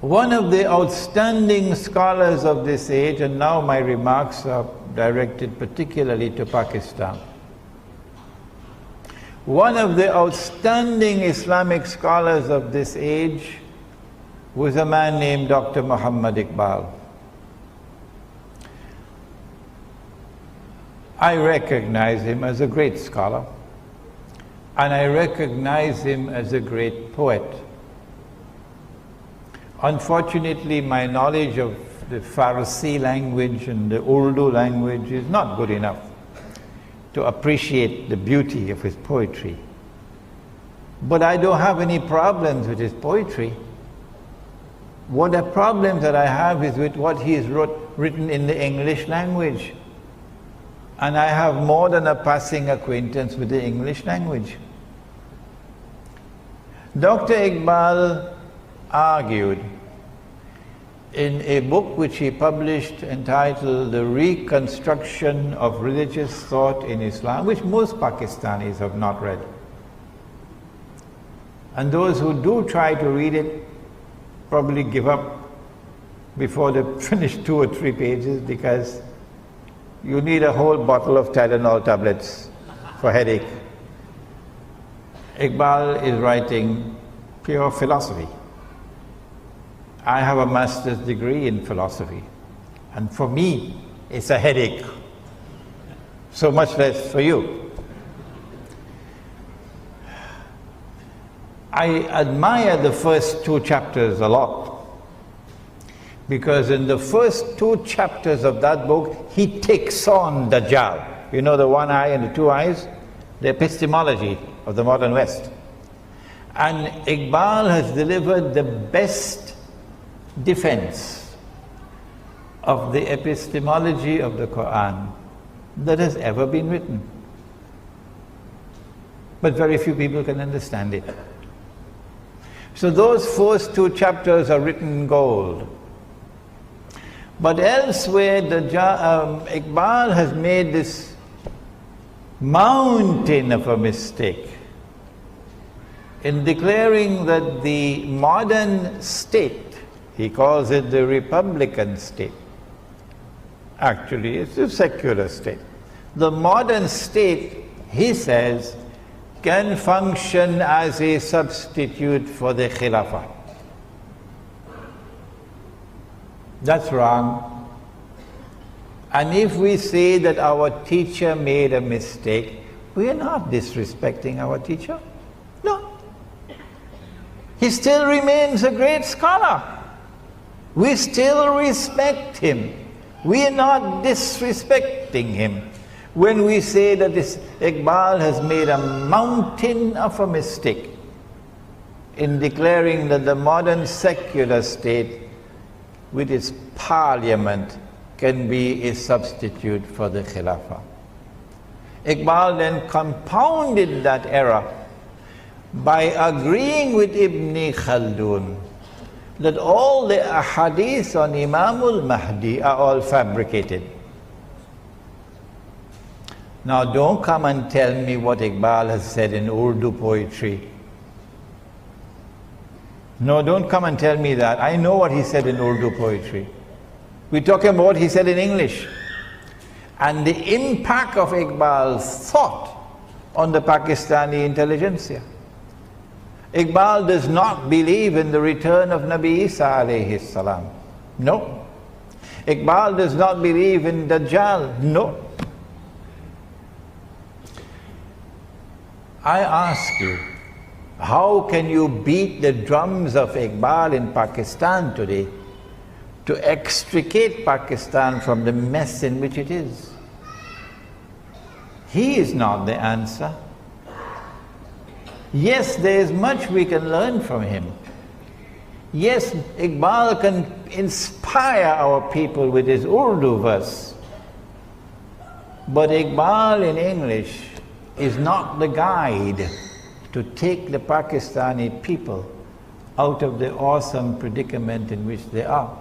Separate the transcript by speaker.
Speaker 1: One of the outstanding scholars of this age, and now my remarks are directed particularly to Pakistan. One of the outstanding Islamic scholars of this age was a man named Dr. Muhammad Iqbal. I recognize him as a great scholar, and I recognize him as a great poet. Unfortunately, my knowledge of the Farsi language and the Urdu language is not good enough to appreciate the beauty of his poetry. But I don't have any problems with his poetry. What the problem that I have is with what he has written in the English language. And I have more than a passing acquaintance with the English language. Dr. Iqbal argued in a book which he published entitled The Reconstruction of Religious Thought in Islam, which most Pakistanis have not read. And those who do try to read it probably give up before they finish 2 or 3 pages, because you need a whole bottle of Tylenol tablets for headache. Iqbal is writing pure philosophy. I have a master's degree in philosophy, and for me it's a headache, so much less for you. I admire the first 2 chapters a lot, because in the first 2 chapters of that book he takes on Dajjal. You know, the 1 eye and the 2 eyes? The epistemology of the modern West. And Iqbal has delivered the best defense of the epistemology of the Quran that has ever been written. But very few people can understand it. So those first 2 chapters are written in gold. But elsewhere, Iqbal has made this mountain of a mistake in declaring that the modern state, he calls it the Republican state. Actually, it's a secular state. The modern state, he says, can function as a substitute for the Khilafah. That's wrong. And if we say that our teacher made a mistake, we are not disrespecting our teacher. No. He still remains a great scholar. We still respect him. We are not disrespecting him when we say that Iqbal has made a mountain of a mistake in declaring that the modern secular state with its parliament can be a substitute for the Khilafah. Iqbal then compounded that error by agreeing with Ibn Khaldun that all the ahadith on Imam al-Mahdi are all fabricated. Now don't come and tell me what Iqbal has said in Urdu poetry. No, don't come and tell me that. I know what he said in Urdu poetry. We're talking about what he said in English. And the impact of Iqbal's thought on the Pakistani intelligentsia. Iqbal does not believe in the return of Nabi Isa alayhi salam. No. Iqbal does not believe in Dajjal. No. I ask you, how can you beat the drums of Iqbal in Pakistan today to extricate Pakistan from the mess in which it is? He is not the answer. Yes, there is much we can learn from him. Yes, Iqbal can inspire our people with his Urdu verse. But Iqbal in English is not the guide to take the Pakistani people out of the awesome predicament in which they are.